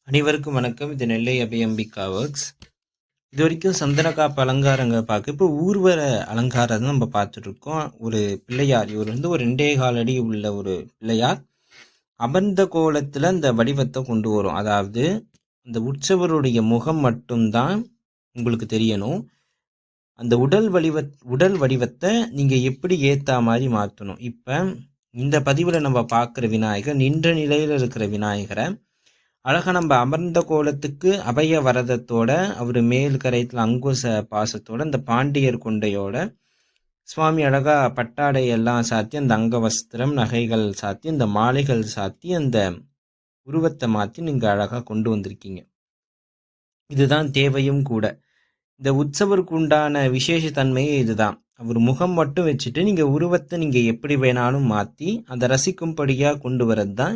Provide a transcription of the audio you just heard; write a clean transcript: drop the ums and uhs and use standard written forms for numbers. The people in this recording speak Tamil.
அனைவருக்கும் வணக்கம். இது நெல்லை அபியம்பிகா ஒர்க்ஸ். இது வரைக்கும் சந்தனக்காப்பு அலங்காரங்க பார்க்க இப்போ ஊர்வல அலங்காரம் தான் நம்ம பார்த்துட்டு இருக்கோம். ஒரு பிள்ளையார், இவர் ஒரு 2.25 அடி உள்ள ஒரு பிள்ளையார் அமர்ந்த கோலத்துல இந்த வடிவத்தை கொண்டு வரும். அதாவது அந்த உற்சவருடைய முகம் மட்டும்தான் உங்களுக்கு தெரியணும். அந்த உடல் வடிவத்தை நீங்க எப்படி ஏத்தா மாதிரி மாற்றணும். இப்ப இந்த பதிவுல நம்ம பார்க்குற விநாயகர் நின்ற நிலையில இருக்கிற விநாயகரை அழகா நம்ம அமர்ந்த கோலத்துக்கு அபய வரதத்தோட அவர் மேல் கரையத்தில் அங்குச பாசத்தோட இந்த பாண்டியர் கொண்டையோட சுவாமி அழகா பட்டாடை எல்லாம் சாத்தி அந்த அங்க வஸ்திரம் நகைகள் சாத்தி அந்த மாலைகள் சாத்தி அந்த உருவத்தை மாற்றி நீங்கள் அழகாக கொண்டு வந்திருக்கீங்க. இதுதான் தேவையும் கூட. இந்த உற்சவருக்கு உண்டான விசேஷ தன்மையே இதுதான். அவர் முகம் மட்டும் வச்சுட்டு நீங்கள் உருவத்தை நீங்கள் எப்படி வேணாலும் மாற்றி அதை ரசிக்கும்படியாக கொண்டு வரது தான்